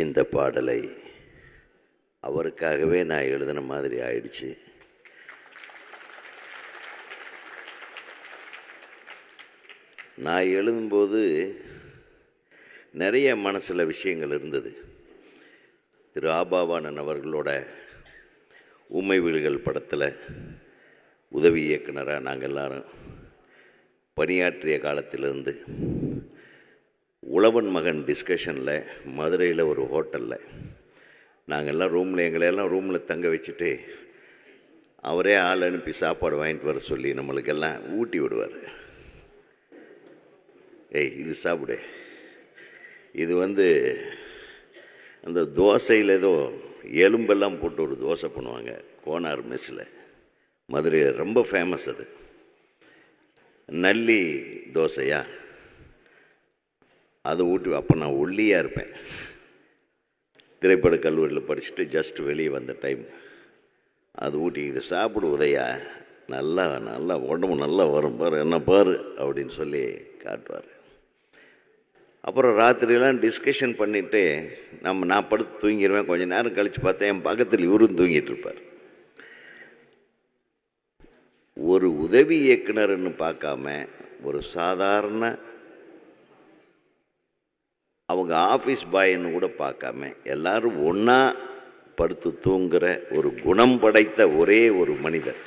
இந்த பாடலை அவருக்காகவே நான் எழுதின மாதிரி ஆயிடுச்சு. நான் எழுதும்போது நிறைய மனசில் விஷயங்கள் இருந்தது. திரு ஆபாவானன் அவர்களோட ஊமை வீடுகள் படத்தில் உதவி இயக்குனராக நாங்கள் எல்லாரும் பணியாற்றிய காலத்திலிருந்து உழவன் மகன் டிஸ்கஷனில் மதுரையில் ஒரு ஹோட்டலில் நாங்கள் எல்லாம் எங்களையெல்லாம் ரூமில் தங்க வச்சுட்டு அவரே ஆள் அனுப்பி சாப்பாடு வாங்கிட்டு வர சொல்லி நம்மளுக்கெல்லாம் ஊட்டி விடுவார். ஏய் இது சாப்பிடு, இது அந்த தோசையில் ஏதோ எலும்பெல்லாம் போட்டு ஒரு தோசை பண்ணுவாங்க கோனார் மெஸ்ஸில், மதுரையில் ரொம்ப ஃபேமஸ். அது நல்லி தோசையா, அதை ஊட்டி. அப்போ நான் ஒல்லியாக இருப்பேன், திரைப்பட கல்லூரியில் படிச்சுட்டு ஜஸ்ட் வெளியே வந்த டைம். அது ஊட்டி, இது சாப்பிடு உதயா, நல்லா நல்லா உடம்பு நல்லா வரும் பாரு, என்ன பாரு அப்படின்னு சொல்லி காட்டுவார். அப்புறம் ராத்திரியெல்லாம் டிஸ்கஷன் பண்ணிவிட்டு நான் படுத்து தூங்கிடுவேன். கொஞ்சம் நேரம் கழித்து பார்த்தேன் என் பக்கத்தில் இவரும் தூங்கிட்டு இருப்பார். ஒரு உதவி இயக்குனர்னு பார்க்காம ஒரு சாதாரண அவங்க ஆஃபீஸ் பாயின்னு கூட பார்க்காம எல்லாரும் ஒன்றா படுத்து தூங்குகிற ஒரு குணம் படைத்த ஒரே ஒரு மனிதர்.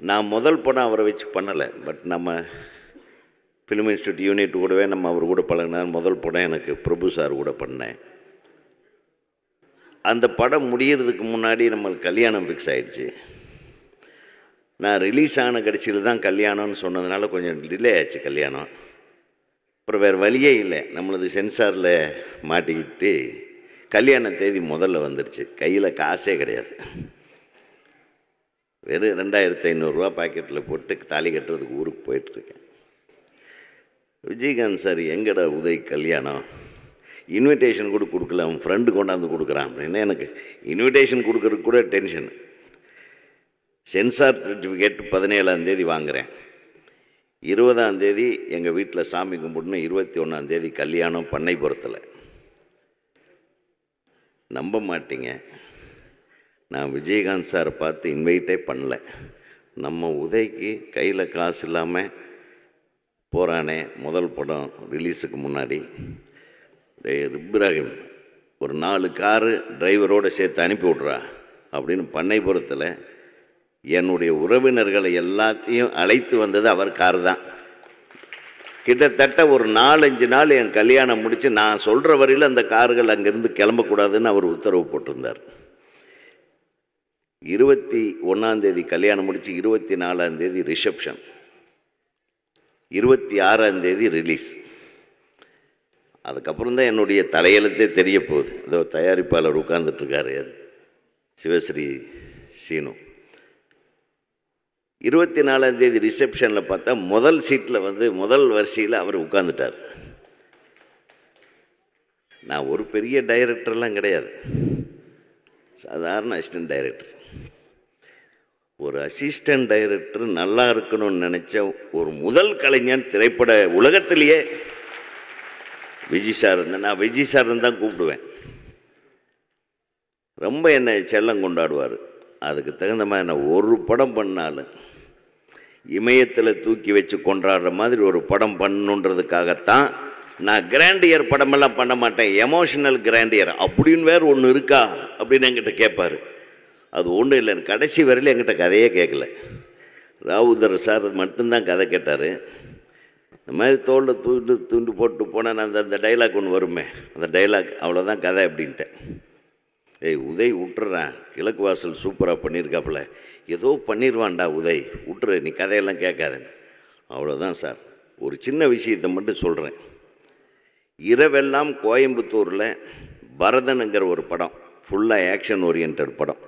நான் முதல் படம் அவரை வச்சு பண்ணலை, பட் நம்ம ஃபிலிம் இன்ஸ்டியூட் யூனிட் கூடவே நம்ம அவர் கூட பழகினார். முதல் படம் எனக்கு பிரபு சார் கூட பண்ணேன். அந்த படம் முடிகிறதுக்கு முன்னாடி நம்மளுக்கு கல்யாணம் ஃபிக்ஸ் ஆகிடுச்சு. நான் ரிலீஸ் ஆன கடைசியில் தான் கல்யாணம்னு சொன்னதுனால கொஞ்சம் டிலே ஆச்சு கல்யாணம். அப்புறம் வேறு வழியே இல்லை, நம்மளது சென்சாரில் மாட்டிக்கிட்டு கல்யாண தேதி முதல்ல வந்துடுச்சு. கையில் காசே கிடையாது, வெறும் 2500 பாக்கெட்டில் போட்டு தாலி கட்டுறதுக்கு ஊருக்கு போயிட்டுருக்கேன். விஜயகாந்த் சார் எங்கடா உதய் கல்யாணம், இன்விடேஷன் கூட கொடுக்கல, அவன் ஃப்ரெண்டு கொண்டாந்து கொடுக்குறான் அப்படின்னு. எனக்கு இன்விடேஷன் கொடுக்கறதுக்கு கூட டென்ஷன். சென்சார் சர்டிஃபிகேட் 17ஆம் தேதி வாங்குகிறேன், 20ஆம் தேதி எங்கள் வீட்டில் சாமி கும்பிடணும், 21ஆம் தேதி கல்யாணம் பண்ணைபுரத்தில். நம்ப மாட்டீங்க, நான் விஜயகாந்த் சாரை பார்த்து இன்வைட்டே பண்ணல. நம்ம உதய்க்கு கையில் காசு இல்லாமல் போகிறானே முதல் படம் ரிலீஸுக்கு முன்னாடி, இப்ராஹிம் ஒரு 4 காரு டிரைவரோடு சேர்த்து அனுப்பி விட்றா அப்படின்னு பண்ணைபுரத்தில் என்னுடைய உறவினர்களை எல்லாத்தையும் அழைத்து வந்தது அவர் கார் தான். கிட்டத்தட்ட ஒரு 4-5 நாள் என் கல்யாணம் முடித்து நான் சொல்கிற வரையில் அந்த கார்கள் அங்கேருந்து கிளம்பக்கூடாதுன்னு அவர் உத்தரவு போட்டிருந்தார். 21ஆம் தேதி கல்யாணம் முடித்து 24ஆம் தேதி ரிசப்ஷன், 26ஆம் தேதி ரிலீஸ். அதுக்கப்புறம் தான் என்னுடைய தலையெழுத்தே தெரிய போகுது. இதோ தயாரிப்பாளர் உட்கார்ந்துட்டுருக்காரு சிவஸ்ரீ சீனு. 24ஆம் தேதி ரிசப்ஷனில் பார்த்தா முதல் சீட்டில் முதல் வரிசையில் அவர் உட்காந்துட்டார். நான் ஒரு பெரிய டைரக்டர்லாம் கிடையாது, சாதாரண அசிஸ்டன்ட் டைரக்டர். ஒரு அசிஸ்டன்ட் டைரக்டர் நல்லா இருக்கணும்னு நினச்ச ஒரு முதல் கலைஞன் திரைப்பட உலகத்திலேயே விஜய் சார் இருந்தேன். நான் விஜய் சார் தான் கூப்பிடுவேன். ரொம்ப என்னை செல்லம் கொண்டாடுவார். அதுக்கு தகுந்த மாதிரி நான் ஒரு படம் பண்ணாலும் இமயத்தில் தூக்கி வச்சு கொண்டாடுற மாதிரி ஒரு படம் பண்ணணுன்றதுக்காகத்தான் நான் கிராண்டியர் படமெல்லாம் பண்ண மாட்டேன். எமோஷனல் கிராண்டியர் அப்படின்னு வேறு ஒன்று இருக்கா அப்படின்னு என்கிட்ட கேட்பார். அது ஒன்றும் இல்லை, கடைசி வரையில் என்கிட்ட கதையே கேட்கல. ராவுதர் சார் மட்டும்தான் கதை கேட்டார். இந்த மாதிரி தோளில் தூண்டு போட்டு போனால் நான் அந்த டைலாக் ஒன்று வருமே, அந்த டைலாக் அவ்வளோதான் கதை அப்படின்ட்டேன். ஏய் உதய் விட்டுறேன், கிழக்கு வாசல் சூப்பராக பண்ணியிருக்காப்புல, ஏதோ பண்ணிடுவான்டா உதய், விட்டுரு, நீ கதையெல்லாம் கேட்காதேன்னு. அவ்வளோதான் சார். ஒரு சின்ன விஷயத்தை மட்டும் சொல்கிறேன். இரவெல்லாம் கோயம்புத்தூரில் பரதனுங்கிற ஒரு படம், ஃபுல்லாக ஆக்ஷன் ஓரியன்ட் படம்.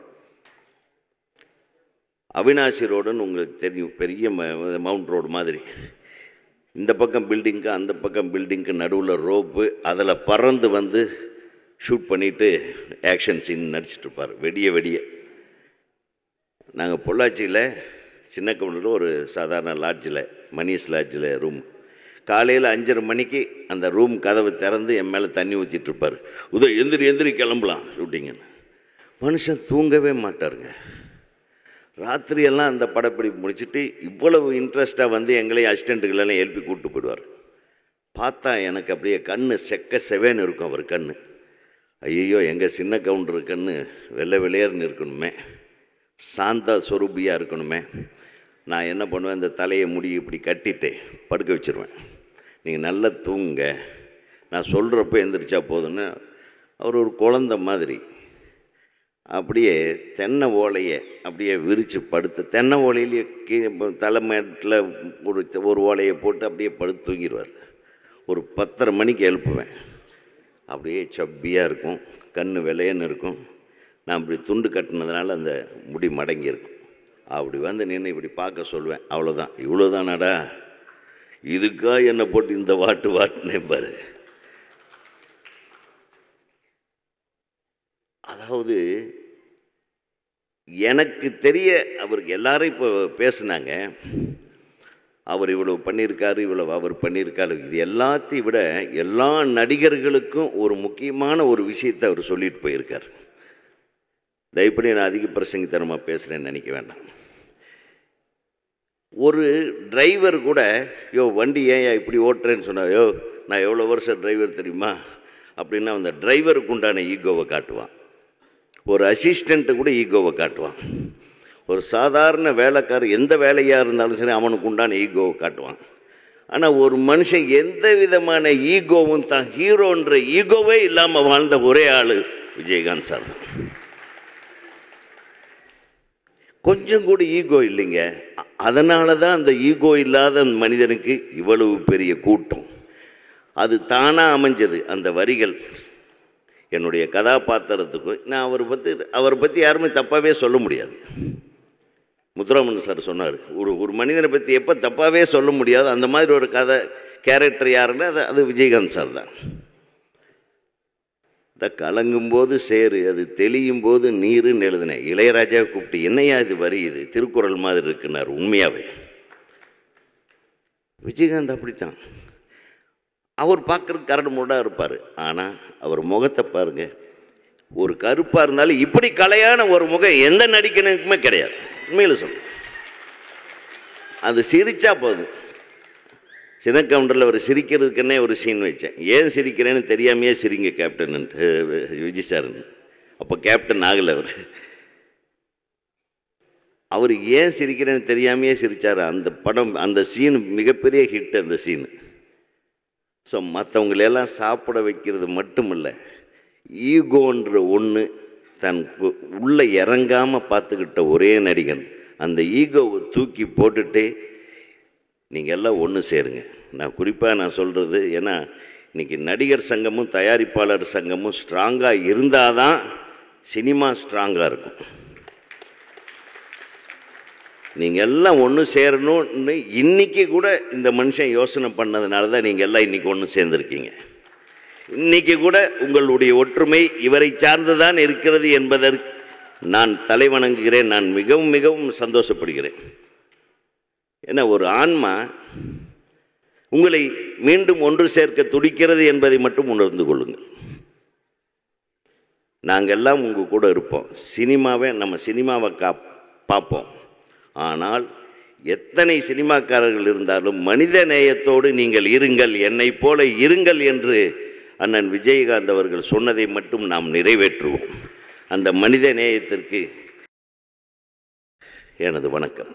அவினாசி ரோடுன்னு உங்களுக்கு தெரியும், பெரிய மவுண்ட் ரோடு மாதிரி. இந்த பக்கம் பில்டிங்க்கு அந்த பக்கம் பில்டிங்க்கு நடுவில் ரோப்பு, அதில் பறந்து ஷூட் பண்ணிவிட்டு ஆக்ஷன் சீன் நடிச்சிட்ருப்பார் வெடிய. நாங்கள் பொள்ளாச்சியில் சின்ன கவுண்டரில் ஒரு சாதாரண லாட்ஜில், மணிஷ் லாட்ஜில் ரூம். காலையில் 5:30 மணிக்கு அந்த ரூம் கதவு திறந்து என் மேலே தண்ணி ஊற்றிட்டு இருப்பார். எந்திரி கிளம்பலாம் ஷூட்டிங்கன்னு. மனுஷன் தூங்கவே மாட்டாருங்க. ராத்திரியெல்லாம் அந்த படப்பிடிப்பு முடிச்சுட்டு இவ்வளவு இன்ட்ரெஸ்ட்டாக வந்து எங்களையும் அசிஸ்டண்ட்டுகளெல்லாம் எழுப்பி கூப்பிட்டு போயிடுவார். பார்த்தா எனக்கு அப்படியே கண்ணு செக்க செவேன்னு இருக்கும். அவர் கண்ணு, ஐயோ எங்கள் சின்ன கவுண்டர் கண்ணு வெள்ளை வெளியேறுன்னு இருக்கணுமே, சாந்தா சொரூபியாக இருக்கணுமே. நான் என்ன பண்ணுவேன், இந்த தலையை முடி இப்படி கட்டிட்டு படுக்க வச்சுருவேன். நீங்கள் நல்லா தூங்குங்க, நான் சொல்கிறப்ப எந்திரிச்சா போதுன்னு. அவர் ஒரு குழந்த மாதிரி அப்படியே தென்னை ஓலையை அப்படியே விரித்து படுத்து, தென்னை ஓலையிலேயே தலைமேட்டில் ஒரு ஓலையை போட்டு அப்படியே படுத்து தூங்கிடுவார். ஒரு 10:30 மணிக்கு எழுப்புவேன். அப்படியே சப்பியாக இருக்கும், கண் வெள்ளையன்னு இருக்கும். நான் இப்படி துண்டு கட்டினதுனால அந்த முடி மடங்கி இருக்கும். அப்படி வந்து நின்று இப்படி பார்க்க சொல்லுவேன். அவ்வளோதான், இவ்வளோதானாடா, இதுக்கா என்னை போட்டு இந்த வாட்டுனே பாரு. அதாவது எனக்கு தெரிய அவருக்கு எல்லாரும் இப்போ பேசுனாங்க, அவர் இவ்வளவு பண்ணியிருக்காரு, இவ்வளவு அவர் பண்ணியிருக்காரு. இது எல்லாத்தையும் விட எல்லா நடிகர்களுக்கும் ஒரு முக்கியமான ஒரு விஷயத்தை அவர் சொல்லிட்டு போயிருக்கார். தயவுப்படி நான் அதிக பிரசங்கித்தனமாக பேசுகிறேன்னு நினைக்க வேண்டாம். ஒரு டிரைவர் கூட வண்டி ஏன் இப்படி ஓட்டுறேன்னு சொன்னா, நான் எவ்வளோ வருஷம் டிரைவர் தெரியுமா அப்படின்னா அந்த டிரைவருக்கு உண்டான ஈகோவை காட்டுவான். ஒரு அசிஸ்டண்ட்டு கூட ஈகோவை காட்டுவான். ஒரு சாதாரண வேலைக்காரர் எந்த வேலையாக இருந்தாலும் சரி அவனுக்கு உண்டான ஈகோவை காட்டுவான். ஆனால் ஒரு மனுஷன் எந்த விதமான ஈகோவும் தான் ஹீரோன்ற ஈகோவே இல்லாமல் வாழ்ந்த ஒரே ஆள் விஜயகாந்த் சார் தான். கொஞ்சம் கூட ஈகோ இல்லைங்க. அதனால தான் அந்த ஈகோ இல்லாத மனிதனுக்கு இவ்வளவு பெரிய கூட்டம். அது தானாக அமைஞ்சது. அந்த வரிகள் என்னுடைய கதாபாத்திரத்துக்கும் நான் அவரை பற்றி யாருமே தப்பாகவே சொல்ல முடியாது. முத்துராமன் சார் சொன்னார், ஒரு மனிதனை பற்றி எப்போ தப்பாகவே சொல்ல முடியாது. அந்த மாதிரி ஒரு கேரக்டர் யாருன்னா அது விஜயகாந்த் சார் தான். கலங்கும்போது சேரு, அது தெளியும் போது நீருன்னு எழுதினேன். இளையராஜாவை கூப்பிட்டு என்னையா இது வரி, இது திருக்குறள் மாதிரி இருக்குன்னார். உண்மையாகவே விஜயகாந்த் அப்படித்தான். அவர் பார்க்குறதுக்கு கரடு முரடாக இருப்பார். ஆனால் அவர் முகத்தை பாருங்க, ஒரு கருப்பாக இருந்தாலும் இப்படி கலையான ஒரு முகம் எந்த நடிகனுக்குமே கிடையாது. உண்மையில் சொல்ல, அது சிரிச்சா போதும். சின்ன கவுண்டரில் அவர் சிரிக்கிறதுக்குன்னே ஒரு சீன் வச்சேன். ஏன் சிரிக்கிறேன்னு தெரியாமையே சிரிங்க கேப்டன் விஜய் சார்னு. அப்போ கேப்டன் ஆகலை அவர் ஏன் சிரிக்கிறேன்னு தெரியாமையே சிரித்தார். அந்த படம், அந்த சீன் மிகப்பெரிய ஹிட். அந்த சீனு ஸோ மற்றவங்களெல்லாம் சாப்பிட வைக்கிறது மட்டும் இல்லை, ஈகோன்ற ஒன்று தன் உள்ளே இறங்காமல் பார்த்துக்கிட்ட ஒரே நடிகன். அந்த ஈகோவை தூக்கி போட்டுட்டு நீங்கள் எல்லாம் ஒன்று சேருங்க. நான் குறிப்பாக சொல்கிறது, ஏன்னா இன்றைக்கி நடிகர் சங்கமும் தயாரிப்பாளர் சங்கமும் ஸ்ட்ராங்காக இருந்தால் தான் சினிமா ஸ்ட்ராங்காக இருக்கும். நீங்கள் எல்லாம் ஒன்று சேரணும்னு இன்றைக்கி கூட இந்த மனுஷன் யோசனை பண்ணதுனால தான் நீங்கள் எல்லாம் இன்றைக்கி ஒன்று சேர்ந்துருக்கீங்க. இன்றைக்கி கூட உங்களுடைய ஒற்றுமை இவரை சார்ந்துதான் இருக்கிறது என்பதற்கு நான் தலைவணங்குகிறேன். நான் மிகவும் மிகவும் சந்தோஷப்படுகிறேன். ஏன்னா ஒரு ஆன்மா உங்களை மீண்டும் ஒன்று சேர்க்க துடிக்கிறது என்பதை மட்டும் உணர்ந்து கொள்ளுங்கள். நாங்கள் எல்லாம் உங்கள் கூட இருப்போம். நம்ம சினிமாவை பார்ப்போம். ஆனால் எத்தனை சினிமாக்காரர்கள் இருந்தாலும் மனித நேயத்தோடு நீங்கள் இருங்கள், என்னை போல இருங்கள் என்று அண்ணன் விஜயகாந்த் அவர்கள் சொன்னதை மட்டும் நாம் நிறைவேற்றுவோம். அந்த மனித நேயத்திற்கு எனது வணக்கம்.